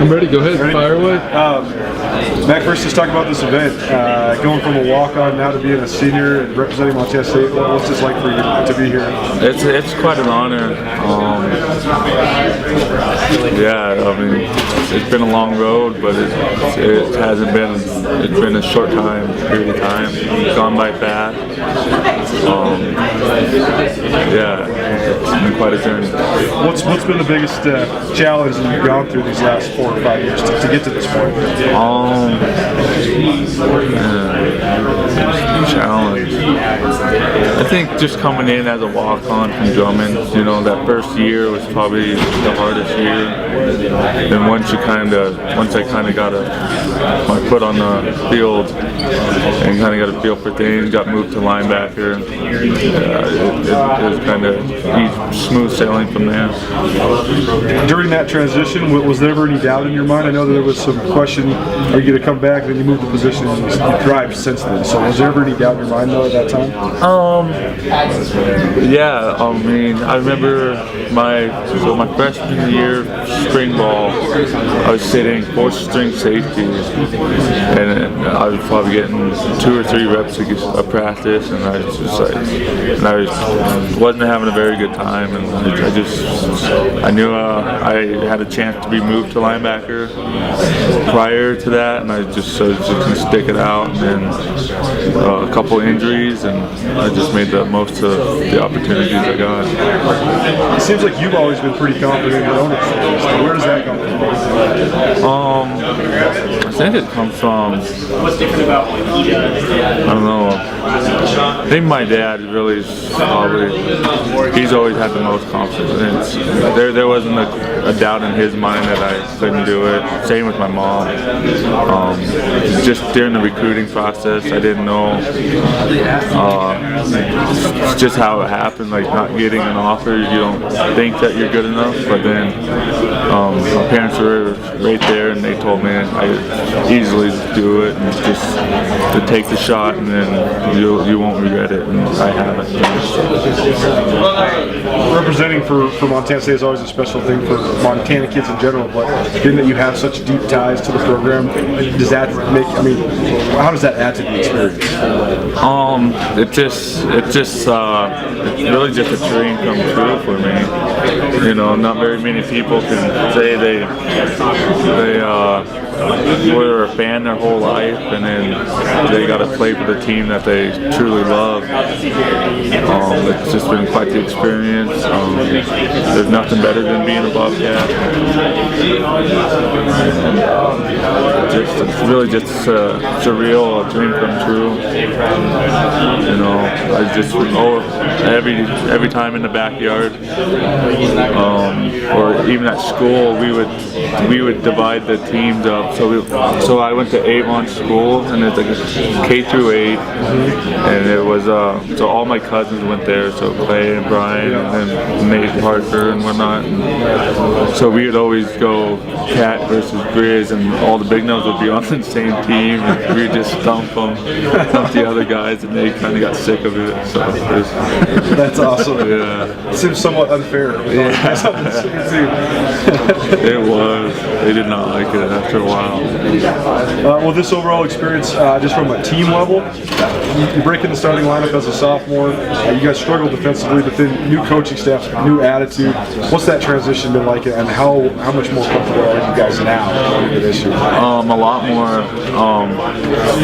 I'm ready. Go ahead. Ready? Fire away. Mac, first just talk about this event. Going from a walk-on now to being a senior and representing Montana State. What's this like for you to be here? It's quite an honor. Yeah, I mean, it's been a long road, but it hasn't been. It's been a short period of time. It's gone by fast. Yeah, it's been quite a journey. What's been the biggest challenge that you've gone through these last 4 or 5 years to get to this point? Challenge. I think just coming in as a walk-on from Drummond, you know, that first year was probably the hardest year. And once I kind of got my foot on the field and kind of got a feel for things, got moved to linebacker, it was kind of smooth sailing from there. During that transition, was there ever any doubt in your mind? I know that there was some question, are you going to come back? Then you moved the position and you thrived since then. So was there ever any doubt in your mind though at that time? Yeah, I mean, I remember my freshman year spring ball, I was sitting 4th string safety, and I was probably getting 2 or 3 reps of practice, and I was just like, wasn't having a very good time, and I knew I had a chance to be moved to linebacker prior to that, and I just gonna stick it out, and then a couple injuries, and I just made the most of the opportunities I got. It seems like you've always been pretty confident in your own experience. Where does that come from? I think it comes from, I don't know, I think my dad really he's always had the most confidence. There wasn't a doubt in his mind that I couldn't do it. Same with my mom. Just during the recruiting process, I didn't know just how it happened, like not getting an offer, you don't think that you're good enough, but then my parents were right there and they told me I could easily do it and just to take the shot, and then you won't regret it, and I haven't. Representing for Montana State is always a special thing for Montana kids in general, but given that you have such deep ties to the program, does that make, I mean, how does that add to the experience? It's really just a dream come true for me. You know, not very many people can say they were a fan their whole life, and then they got to play for the team that they truly love. It's just been quite the experience. There's nothing better than being a Bobcat. It's really just surreal, a dream come true. You know, I just every time in the backyard, or even at school, we would divide the teams up. So I went to Avon School, and it's like a K through 8, and it was so all my cousins went there. So Clay and Brian and Nate Parker and whatnot. And so we would always go Cat versus Grizz, and all the Bignells would be on the same team, and we would just thump the other guys, and they kind of got sick of it. So that's awesome. Yeah, it seems somewhat unfair. Yeah. It was. They did not like it after a while. Well, this overall experience, just from a team level, you break in the starting lineup as a sophomore. You guys struggled defensively, but then new coaching staff, new attitude. What's that transition been like, and how much more comfortable are you guys now going into this year? A lot more.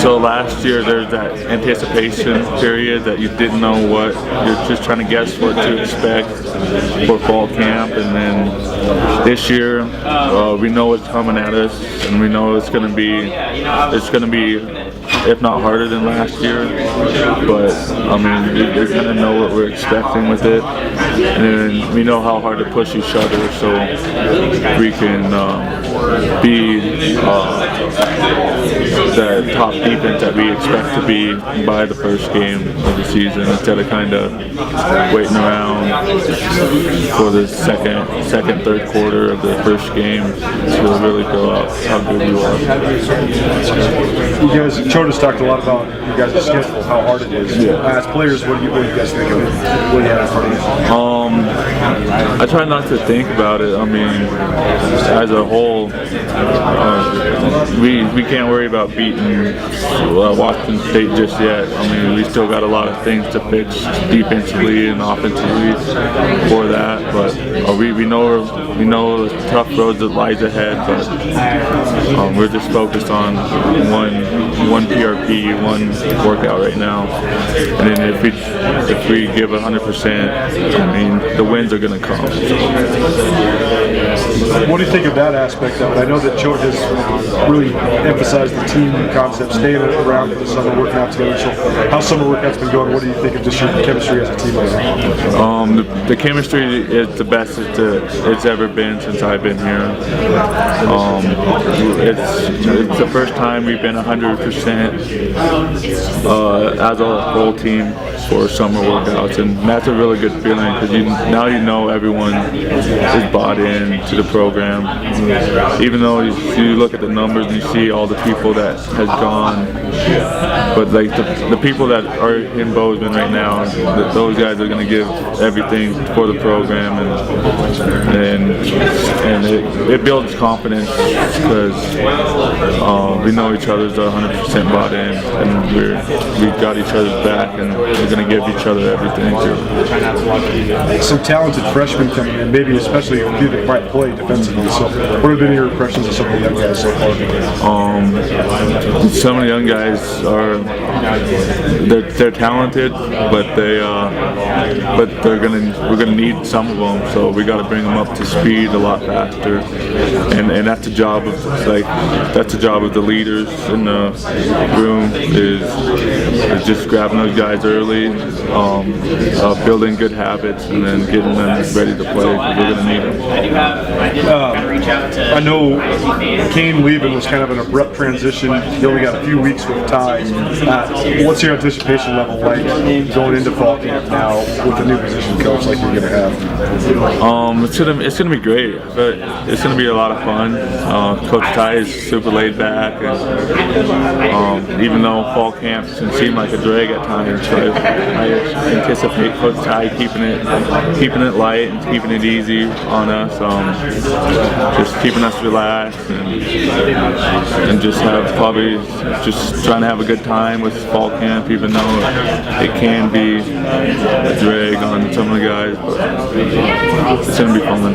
So last year there's that anticipation period that you didn't know what, you're just trying to guess what to expect for fall camp, and then this year we know what's coming at us, and we know it's going to be if not harder than last year, but I mean we kind of know what we're expecting with it, and then we know how hard to push each other, so we can be the top defense that we expect to be by the first game of the season, instead of kind of waiting around for the second, third quarter of the first game to really go out how good you are. You guys, Choda's talked a lot about you guys' schedule, how hard it is. Yeah. As players, what do you guys think of it? What do you have in front of you? I try not to think about it. I mean, I as a whole, we can't worry about beating Washington State just yet. I mean, we still got a lot of things to fix defensively and offensively for that. But we know the tough roads that lies ahead. But we're just focused on one PRP, one workout right now. And then if we give 100%, I mean, the wins are going to come. What do you think of that aspect of it? I know that George has really emphasized the team concept, staying around for the summer, working out together. So how's summer workouts been going? What do you think of just your chemistry as a team right now? The chemistry is the best it's ever been since I've been here. It's the first time we've been 100% as a whole team for summer workouts, and that's a really good feeling because now you know everyone is bought in to the program. Even though you look at the numbers and you see all the people that has gone, but like the people that are in Bozeman right now, those guys are going to give everything for the program, and it builds confidence because we know each other's 100% bought in, and we've got each other's back, and we're going to give each other everything too. Some talented freshmen coming in, maybe especially a few that might play defensively. So what have been your impressions of some of the young guys so far? Some of the young guys they're talented, but we're gonna need some of them. So we got to bring them up to speed a lot faster, and that's the job of the leaders in the room is just grabbing those guys early, building good habits, and then getting them ready to play. We're gonna need them. I know Kane leaving was kind of an abrupt transition. You only got a few weeks with Ty. What's your anticipation level like going into fall camp now with a new position coach like you're going to have? It's gonna be great. But it's gonna be a lot of fun. Coach Ty is super laid back, and even though fall camp can seem like a drag at times, I anticipate Coach Ty keeping it light and keeping it easy on us. Just keeping us relaxed and just trying to have a good time with fall camp, even though it can be a drag on some of the guys, but it's going to be fun.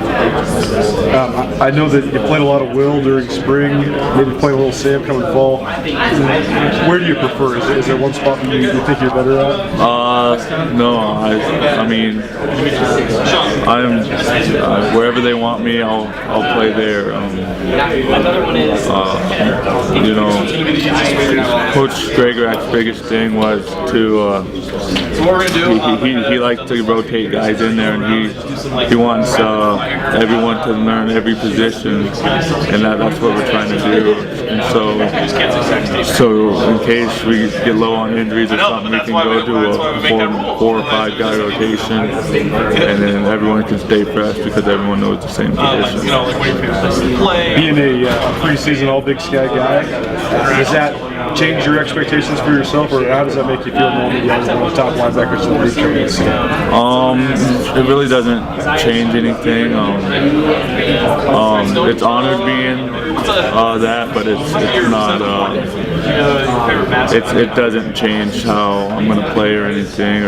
I know that you played a lot of Will during spring, maybe playing a little Sam coming fall. Where do you prefer? Is there one spot that you think you're better at? No, I mean, I'm wherever they want me, I'll play there. Coach Gregorak's biggest thing was to he likes to rotate guys in there, and he wants everyone to learn every position, and that's what we're trying to do. And so in case we get low on injuries or something, we can go to a 4 or 5 guy rotation, and then everyone can stay fresh because everyone knows the same position. Being a preseason All-Big Sky guy, does that change your expectations for yourself, or how does that make you feel knowing that you're one of the top linebackers in the league coming in? It really doesn't change anything. It's honored being that, but it's not. It doesn't change how I'm going to play or anything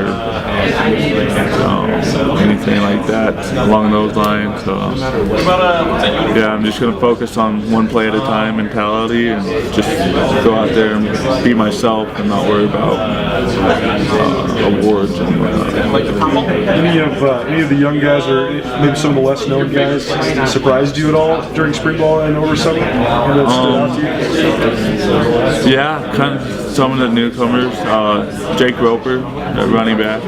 anything like that along those lines. I'm just going to focus on one play at a time mentality and just go out there and be myself and not worry about awards and whatnot. Any of the young guys, or maybe some of the less known guys, surprised you at all during spring ball and over summer? That stood out to you? Yeah, kind of some of the newcomers. Jake Roper, running back.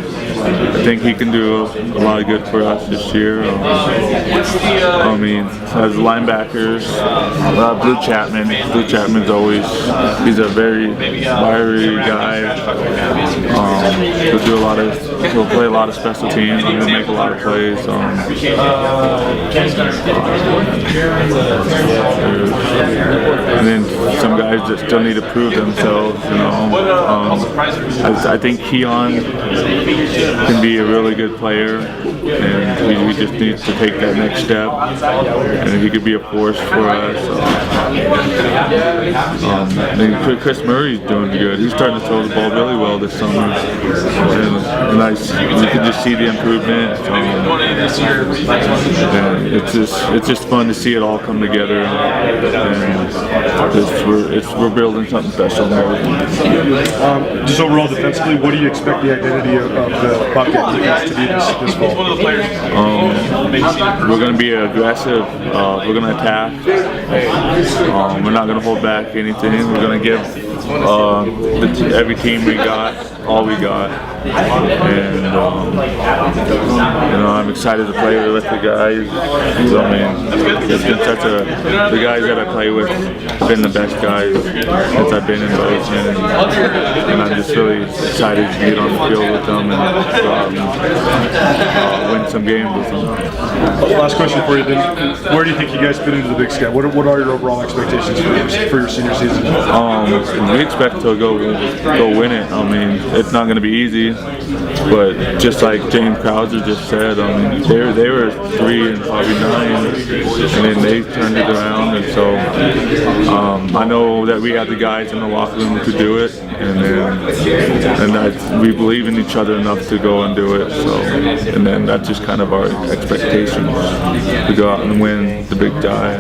I think he can do a lot of good for us this year. I mean, as linebackers, Blue Chapman. Blue Chapman's he's a very wiry guy. He'll play a lot of special teams. He'll make a lot of plays. and then some guys that still need to prove themselves. I think Keon can be a really good player, and he just needs to take that next step, and he could be a force for us. And Chris Murray's doing good. He's starting to throw the ball really well this summer, and you can just see the improvement. It's just fun to see it all come together, and we're building something special now. Just overall defensively, what do you expect the identity of the Bobcat defense to be this fall? We're going to be aggressive. We're going to attack. We're not going to hold back anything. We're going to give every team we got all we got, and I'm excited to play with the guys. It's been the guys that I play with have been the best guys since I've been in Bozeman, and I'm just really excited to get on the field with them and win some games with them. Last question for you, then. Where do you think you guys fit into the Big Sky? What are your overall expectations for your senior season? We expect to go win it. It's not going to be easy, but just like James Krauser just said, they were 3 and probably 9, and then they turned it around, and so I know that we have the guys in the locker room to do it, and we believe in each other enough to go and do it. So, and then that's just kind of our expectations to go out and win the Big Sky.